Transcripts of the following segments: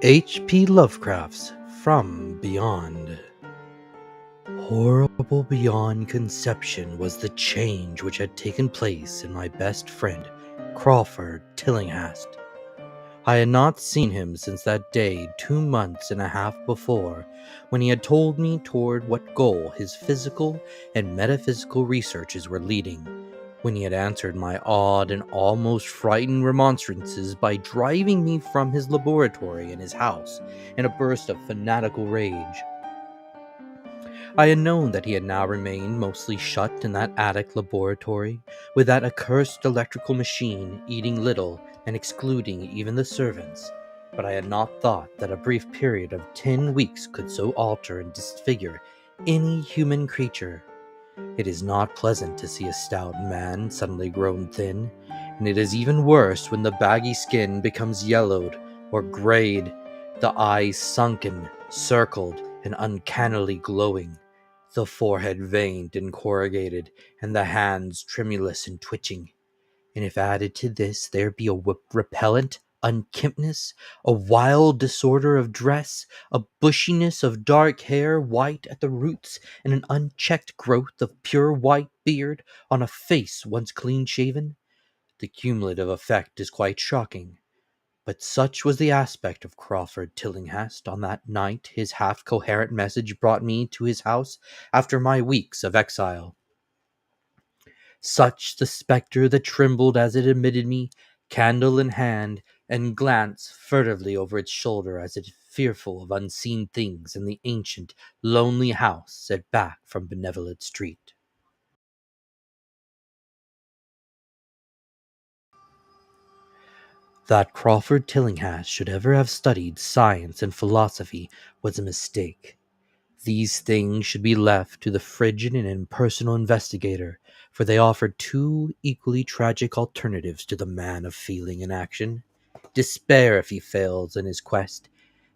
H.P. Lovecraft's From Beyond. Horrible beyond conception was the change which had taken place in my best friend, Crawford Tillinghast. I had not seen him since that day 2 months and a half before, when he had told me toward what goal his physical and metaphysical researches were leading, when he had answered my odd and almost frightened remonstrances by driving me from his laboratory and his house in a burst of fanatical rage. I had known that he had now remained mostly shut in that attic laboratory, with that accursed electrical machine eating little and excluding even the servants, but I had not thought that a brief period of 10 weeks could so alter and disfigure any human creature. It is not pleasant to see a stout man suddenly grown thin, and it is even worse when the baggy skin becomes yellowed or grayed, the eyes sunken, circled, and uncannily glowing, the forehead veined and corrugated, and the hands tremulous and twitching. And if added to this there be a repellent unkemptness, a wild disorder of dress, a bushiness of dark hair white at the roots, and an unchecked growth of pure white beard on a face once clean shaven, the cumulative effect is quite shocking. But such was the aspect of Crawford Tillinghast on that night his half-coherent message brought me to his house after my weeks of exile. Such the spectre that trembled as it admitted me, candle in hand, and glanced furtively over its shoulder as if fearful of unseen things in the ancient, lonely house set back from Benevolent Street. That Crawford Tillinghast should ever have studied science and philosophy was a mistake. These things should be left to the frigid and impersonal investigator, for they offer two equally tragic alternatives to the man of feeling and action: despair if he fails in his quest,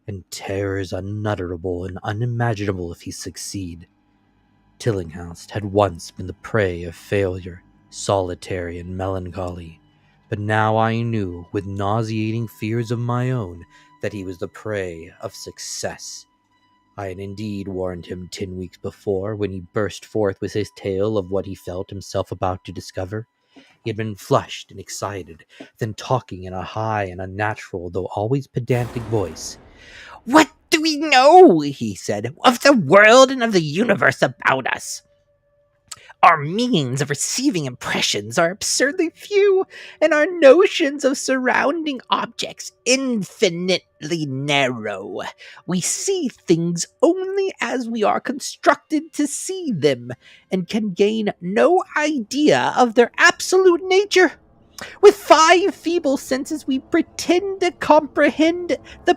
and terrors unutterable and unimaginable if he succeed. Tillinghast had once been the prey of failure, solitary and melancholy, but now I knew, with nauseating fears of my own, that he was the prey of success. I had indeed warned him 10 weeks before, when he burst forth with his tale of what he felt himself about to discover. He had been flushed and excited, then talking in a high and unnatural, though always pedantic voice. "What do we know," he said, "of the world and of the universe about us? Our means of receiving impressions are absurdly few, and our notions of surrounding objects infinitely narrow. We see things only as we are constructed to see them, and can gain no idea of their absolute nature. With 5 feeble senses, we pretend to comprehend the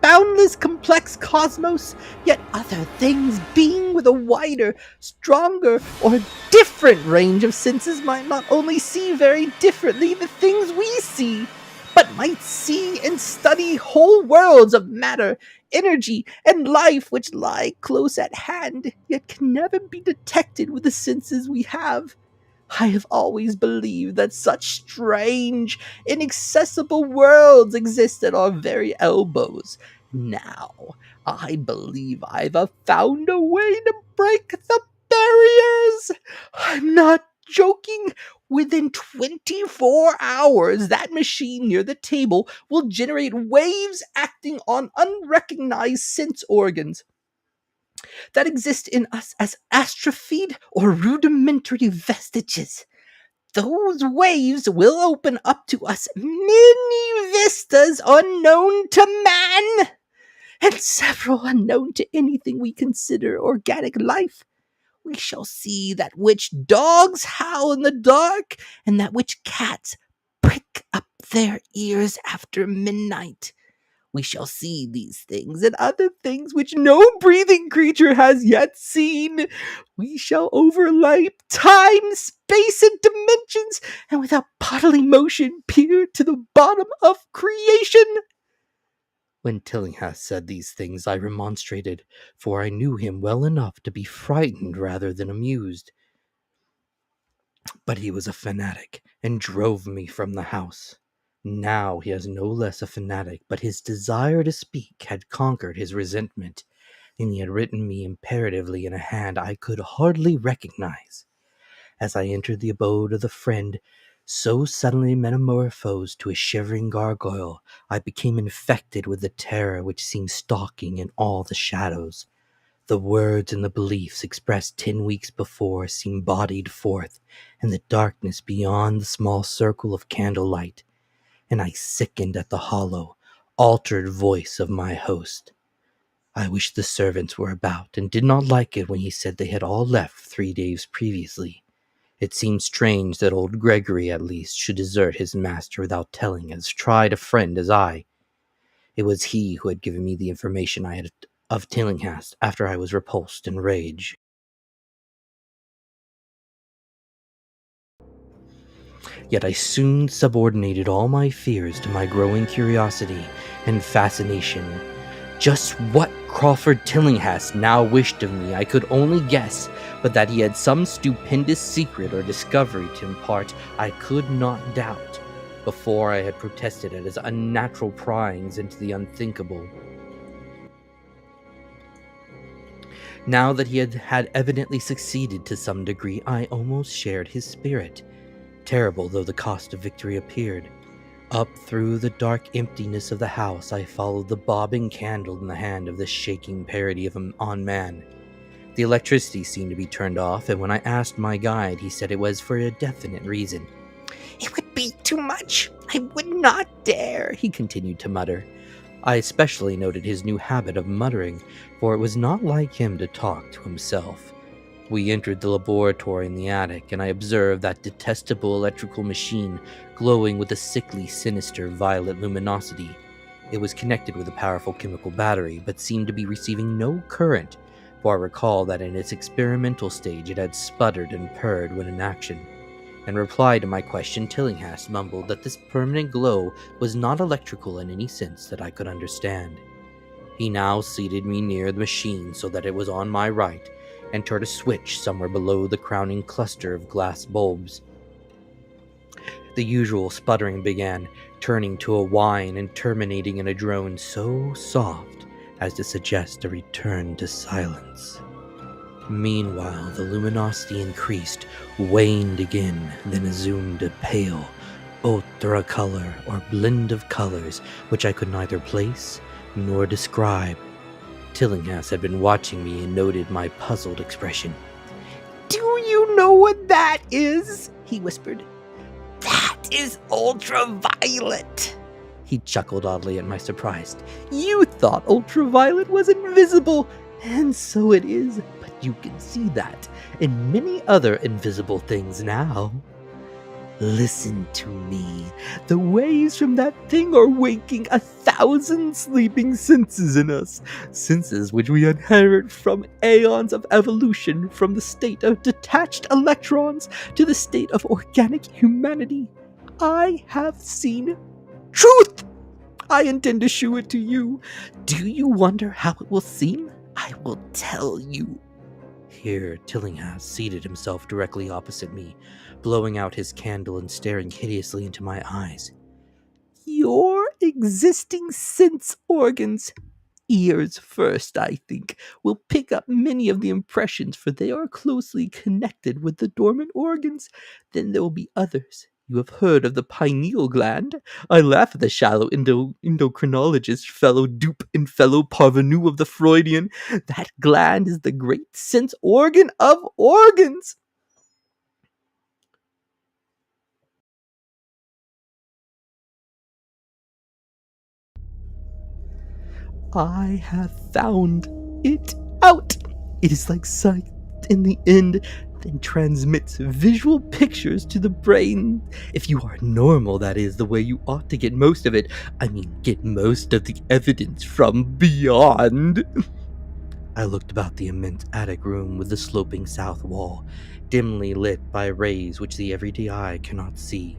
boundless complex cosmos, yet other things, being with a wider, stronger, or different range of senses, might not only see very differently the things we see, but might see and study whole worlds of matter, energy, and life which lie close at hand, yet can never be detected with the senses we have. I have always believed that such strange, inaccessible worlds exist at our very elbows. Now, I believe I've found a way to break the barriers. I'm not joking. Within 24 hours, that machine near the table will generate waves acting on unrecognized sense organs that exist in us as astrophied or rudimentary vestiges. Those waves will open up to us many vistas unknown to man, and several unknown to anything we consider organic life. We shall see that which dogs howl in the dark, and that which cats prick up their ears after midnight. We shall see these things and other things which no breathing creature has yet seen. We shall overlay time, space, and dimensions, and without bodily motion peer to the bottom of creation. When Tillinghast said these things, I remonstrated, for I knew him well enough to be frightened rather than amused. But he was a fanatic, and drove me from the house. Now he was no less a fanatic, but his desire to speak had conquered his resentment, and he had written me imperatively in a hand I could hardly recognize. As I entered the abode of the friend, so suddenly metamorphosed to a shivering gargoyle, I became infected with the terror which seemed stalking in all the shadows. The words and the beliefs expressed 10 weeks before seemed bodied forth in the darkness beyond the small circle of candlelight, and I sickened at the hollow, altered voice of my host. I wished the servants were about, and did not like it when he said they had all left 3 days previously. It seemed strange that old Gregory, at least, should desert his master without telling as tried a friend as I. It was he who had given me the information I had of Tillinghast after I was repulsed in rage. Yet I soon subordinated all my fears to my growing curiosity and fascination. Just what Crawford Tillinghast now wished of me I could only guess, but that he had some stupendous secret or discovery to impart I could not doubt. Before I had protested at his unnatural pryings into the unthinkable. Now that he had evidently succeeded to some degree, I almost shared his spirit. Terrible though the cost of victory appeared. Up through the dark emptiness of the house I followed the bobbing candle in the hand of this shaking parody of an on man. The electricity seemed to be turned off, and when I asked my guide, he said it was for a definite reason. "It would be too much. I would not dare," he continued to mutter. I especially noted his new habit of muttering, for it was not like him to talk to himself. We entered the laboratory in the attic, and I observed that detestable electrical machine glowing with a sickly, sinister violet luminosity. It was connected with a powerful chemical battery, but seemed to be receiving no current, for I recall that in its experimental stage it had sputtered and purred when in action. In reply to my question, Tillinghast mumbled that this permanent glow was not electrical in any sense that I could understand. He now seated me near the machine so that it was on my right, and turned a switch somewhere below the crowning cluster of glass bulbs. The usual sputtering began, turning to a whine and terminating in a drone so soft as to suggest a return to silence. Meanwhile, the luminosity increased, waned again, then assumed a pale, ochre color or blend of colors which I could neither place nor describe. Tillinghast had been watching me and noted my puzzled expression. "Do you know what that is?" he whispered. "That is ultraviolet." He chuckled oddly at my surprise. "You thought ultraviolet was invisible, and so it is, but you can see that and many other invisible things now. Listen to me. The waves from that thing are waking 1,000 sleeping senses in us, senses which we inherit from aeons of evolution, from the state of detached electrons to the state of organic humanity. I have seen truth. I intend to shew it to you. Do you wonder how it will seem? I will tell you." Here Tillinghast seated himself directly opposite me, blowing out his candle and staring hideously into my eyes. "Your existing sense organs, ears first, I think, will pick up many of the impressions, for they are closely connected with the dormant organs. Then there will be others. You have heard of the pineal gland? I laugh at the shallow endocrinologist, fellow dupe and fellow parvenu of the Freudian. That gland is the great sense organ of organs." "I have found it out. It is like sight in the end, then transmits visual pictures to the brain. If you are normal, that is the way you ought to get most of it. I mean, get most of the evidence from beyond." I looked about the immense attic room with the sloping south wall, dimly lit by rays which the everyday eye cannot see.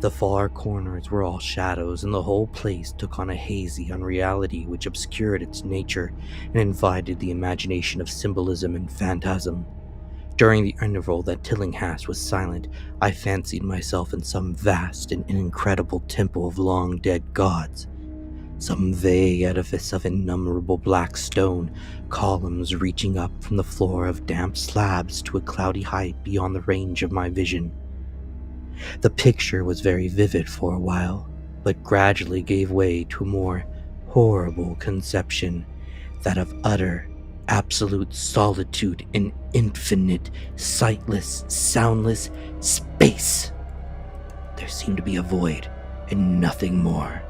The far corners were all shadows, and the whole place took on a hazy unreality which obscured its nature and invited the imagination of symbolism and phantasm. During the interval that Tillinghast was silent, I fancied myself in some vast and incredible temple of long-dead gods. Some vague edifice of innumerable black stone, columns reaching up from the floor of damp slabs to a cloudy height beyond the range of my vision. The picture was very vivid for a while, but gradually gave way to a more horrible conception, that of utter, absolute solitude in infinite, sightless, soundless space. There seemed to be a void and nothing more,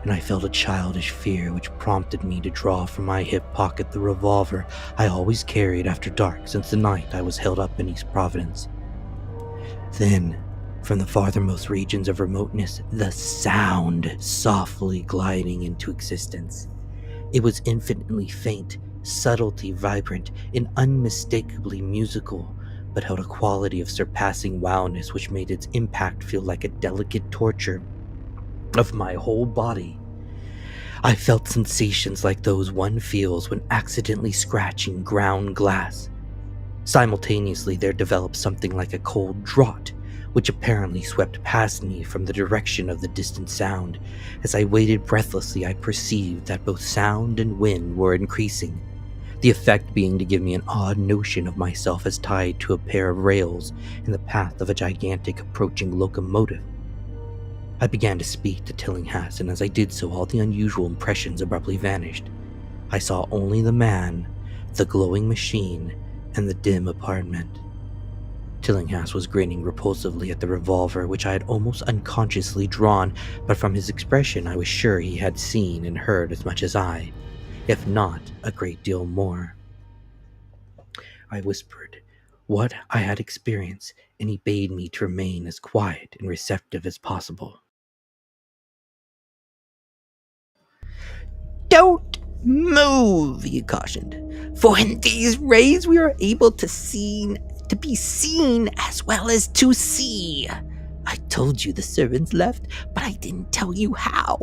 and I felt a childish fear which prompted me to draw from my hip pocket the revolver I always carried after dark since the night I was held up in East Providence. Then, from the farthermost regions of remoteness, the sound softly gliding into existence. It was infinitely faint, subtlety vibrant, and unmistakably musical, but held a quality of surpassing wildness which made its impact feel like a delicate torture of my whole body. I felt sensations like those one feels when accidentally scratching ground glass. Simultaneously, there developed something like a cold draught, which apparently swept past me from the direction of the distant sound. As I waited breathlessly, I perceived that both sound and wind were increasing, the effect being to give me an odd notion of myself as tied to a pair of rails in the path of a gigantic approaching locomotive. I began to speak to Tillinghast, and as I did so, all the unusual impressions abruptly vanished. I saw only the man, the glowing machine, and the dim apartment. Tillinghast was grinning repulsively at the revolver, which I had almost unconsciously drawn, but from his expression I was sure he had seen and heard as much as I, if not a great deal more. I whispered what I had experienced, and he bade me to remain as quiet and receptive as possible. Don't move, he cautioned, for in these rays we are able to be seen as well as to see. I told you the servants left, but I didn't tell you how.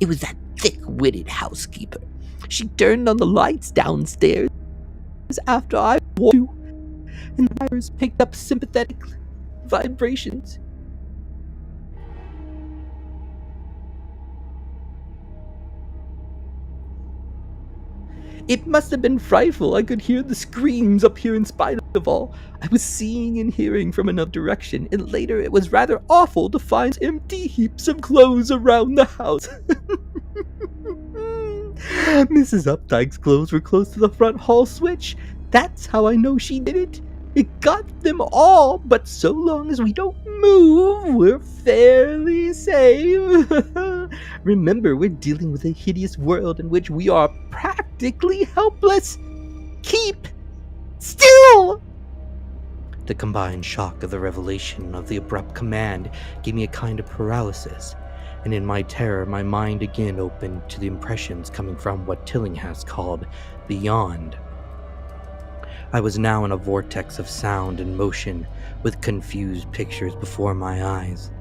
It was that thick-witted housekeeper. She turned on the lights downstairs after I warned you, and the wires picked up sympathetic vibrations. It must have been frightful. I could hear the screams up here in spite of all. I was seeing and hearing from another direction, and later it was rather awful to find empty heaps of clothes around the house. Mrs. Updike's clothes were close to the front hall switch. That's how I know she did it. It got them all, but so long as we don't move, we're fairly safe. Remember, we're dealing with a hideous world in which we are practically helpless. Keep still! The combined shock of the revelation of the abrupt command gave me a kind of paralysis, and in my terror my mind again opened to the impressions coming from what Tillinghast called beyond. I was now in a vortex of sound and motion, with confused pictures before my eyes.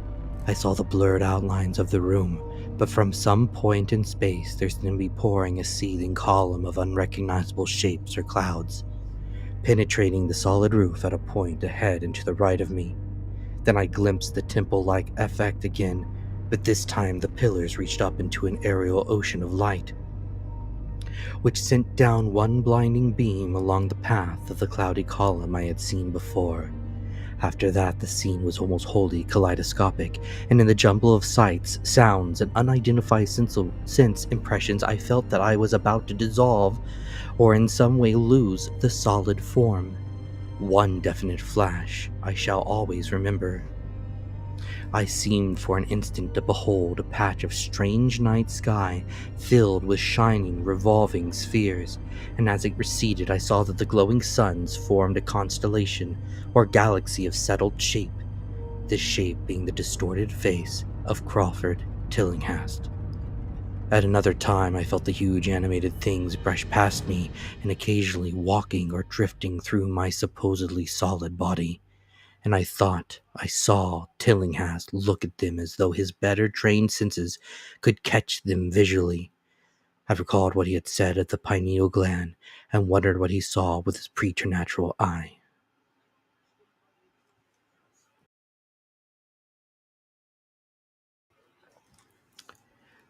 I saw the blurred outlines of the room, but from some point in space there seemed to be pouring a seething column of unrecognizable shapes or clouds, penetrating the solid roof at a point ahead and to the right of me. Then I glimpsed the temple-like effect again, but this time the pillars reached up into an aerial ocean of light, which sent down one blinding beam along the path of the cloudy column I had seen before. After that, the scene was almost wholly kaleidoscopic, and in the jumble of sights, sounds, and unidentified sense impressions, I felt that I was about to dissolve, or in some way lose, the solid form. One definite flash I shall always remember. I seemed for an instant to behold a patch of strange night sky filled with shining, revolving spheres, and as it receded I saw that the glowing suns formed a constellation or galaxy of settled shape, this shape being the distorted face of Crawford Tillinghast. At another time I felt the huge animated things brush past me and occasionally walking or drifting through my supposedly solid body, and I thought I saw Tillinghast look at them as though his better trained senses could catch them visually. I recalled what he had said at the pineal gland and wondered what he saw with his preternatural eye.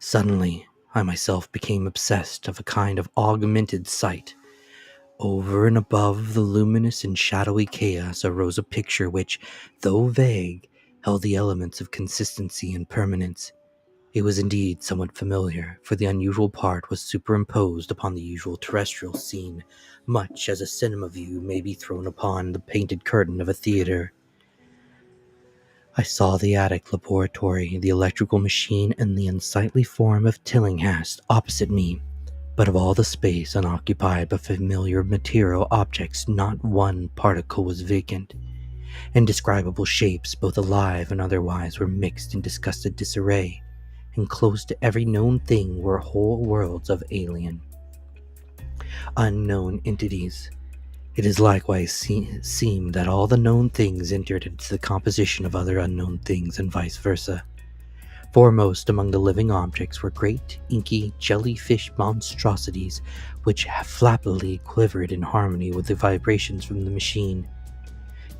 Suddenly, I myself became obsessed of a kind of augmented sight. Over and above the luminous and shadowy chaos arose a picture which, though vague, held the elements of consistency and permanence. It was indeed somewhat familiar, for the unusual part was superimposed upon the usual terrestrial scene, much as a cinema view may be thrown upon the painted curtain of a theater. I saw the attic laboratory, the electrical machine, and the unsightly form of Tillinghast opposite me. But of all the space unoccupied by familiar material objects, not one particle was vacant. Indescribable shapes, both alive and otherwise, were mixed in disgusted disarray, and close to every known thing were whole worlds of alien, unknown entities. It is likewise seemed that all the known things entered into the composition of other unknown things, and vice versa. Foremost among the living objects were great, inky, jellyfish monstrosities, which flappily quivered in harmony with the vibrations from the machine.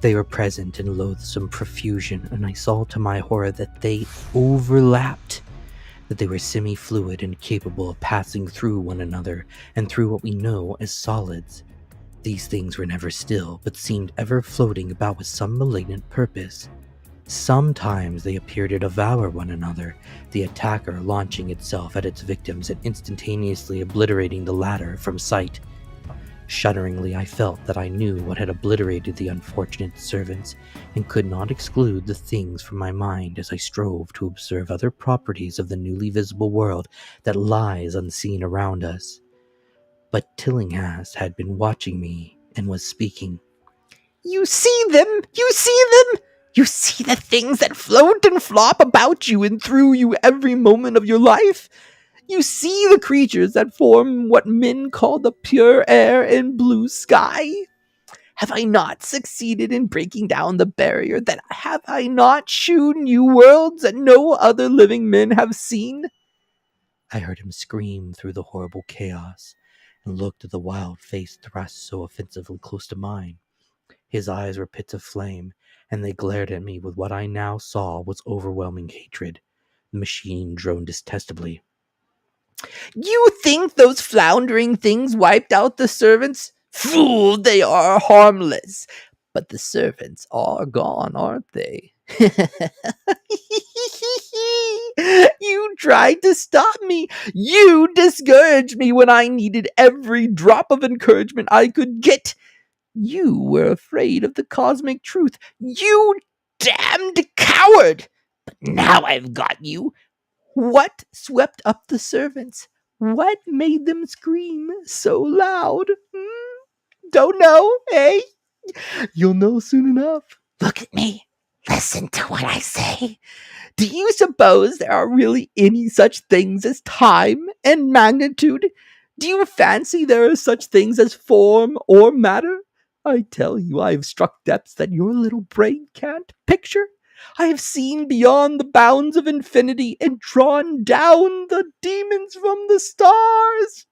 They were present in loathsome profusion, and I saw to my horror that they overlapped, that they were semi-fluid and capable of passing through one another and through what we know as solids. These things were never still, but seemed ever floating about with some malignant purpose. Sometimes they appeared to devour one another, the attacker launching itself at its victims and instantaneously obliterating the latter from sight. Shudderingly, I felt that I knew what had obliterated the unfortunate servants, and could not exclude the things from my mind as I strove to observe other properties of the newly visible world that lies unseen around us. But Tillinghast had been watching me and was speaking. You see them! You see them! You see the things that float and flop about you and through you every moment of your life? You see the creatures that form what men call the pure air and blue sky? Have I not succeeded in breaking down the barrier? That have I not shewn you worlds that no other living men have seen? I heard him scream through the horrible chaos, and looked at the wild face thrust so offensively close to mine. His eyes were pits of flame, and they glared at me with what I now saw was overwhelming hatred. The machine droned detestably. You think those floundering things wiped out the servants? Fool, they are harmless. But the servants are gone, aren't they? You tried to stop me. You discouraged me when I needed every drop of encouragement I could get. You were afraid of the cosmic truth. You damned coward! But now I've got you. What swept up the servants? What made them scream so loud? Don't know, eh? You'll know soon enough. Look at me. Listen to what I say. Do you suppose there are really any such things as time and magnitude? Do you fancy there are such things as form or matter? I tell you, I have struck depths that your little brain can't picture. I have seen beyond the bounds of infinity and drawn down the demons from the stars.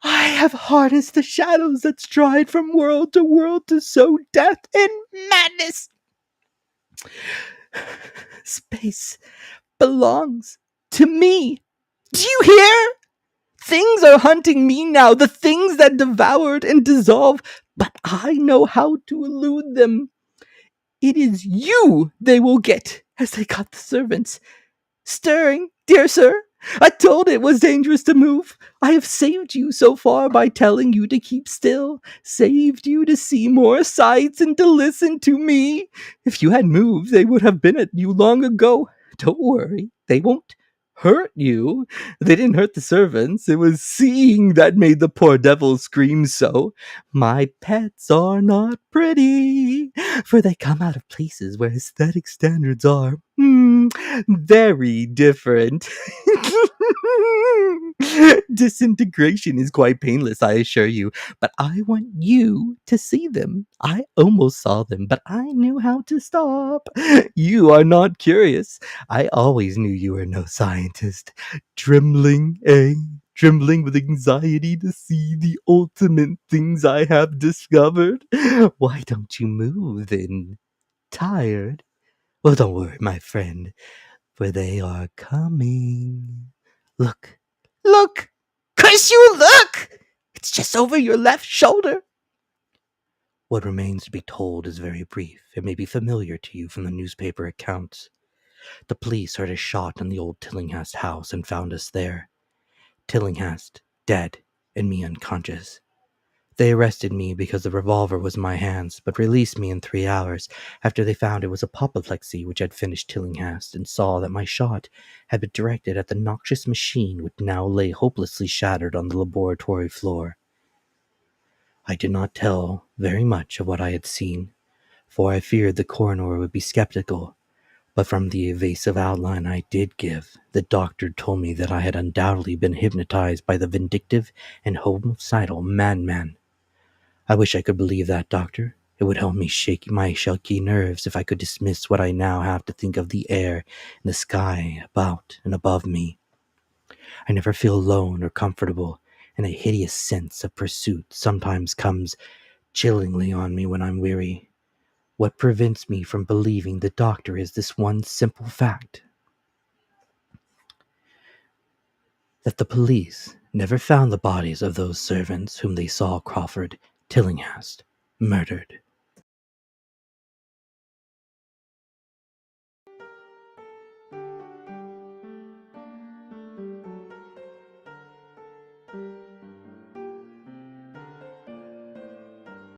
I have harnessed the shadows that stride from world to sow death and madness. Space belongs to me. Do you hear? Things are hunting me now, the things that devoured and dissolve, but I know how to elude them. It is you they will get, as they got the servants. Stirring, dear sir. I told it was dangerous to move. I have saved you so far by telling you to keep still, saved you to see more sights and to listen to me. If you had moved, they would have been at you long ago. Don't worry, they won't hurt you. They didn't hurt the servants. It was seeing that made the poor devils scream so. My pets are not pretty, for they come out of places where aesthetic standards are very different. Disintegration is quite painless, I assure you, but I want you to see them. I almost saw them, but I knew how to stop. You are not curious. I always knew you were no scientist. Trembling, eh? Trembling with anxiety to see the ultimate things I have discovered. Why don't you move then? Tired? Well, don't worry, my friend. for they are coming. Look, Look! Curse you, look! It's just over your left shoulder. what remains to be told is very brief. It may be familiar to you from the newspaper accounts. The police heard a shot in the old Tillinghast house and found us there. Tillinghast, dead, and me unconscious. They arrested me because the revolver was in my hands, but released me in 3 hours after they found it was a apoplexy which had finished Tillinghast and saw that my shot had been directed at the noxious machine which now lay hopelessly shattered on the laboratory floor. I did not tell very much of what I had seen, for I feared the coroner would be skeptical, but from the evasive outline I did give, the doctor told me that I had undoubtedly been hypnotized by the vindictive and homicidal madman. I wish I could believe that, doctor. It would help me shake my shaky nerves if I could dismiss what I now have to think of the air and the sky about and above me. I never feel alone or comfortable, and a hideous sense of pursuit sometimes comes chillingly on me when I'm weary. What prevents me from believing the doctor is this one simple fact: that the police never found the bodies of those servants whom they saw Crawford Tillinghast murdered.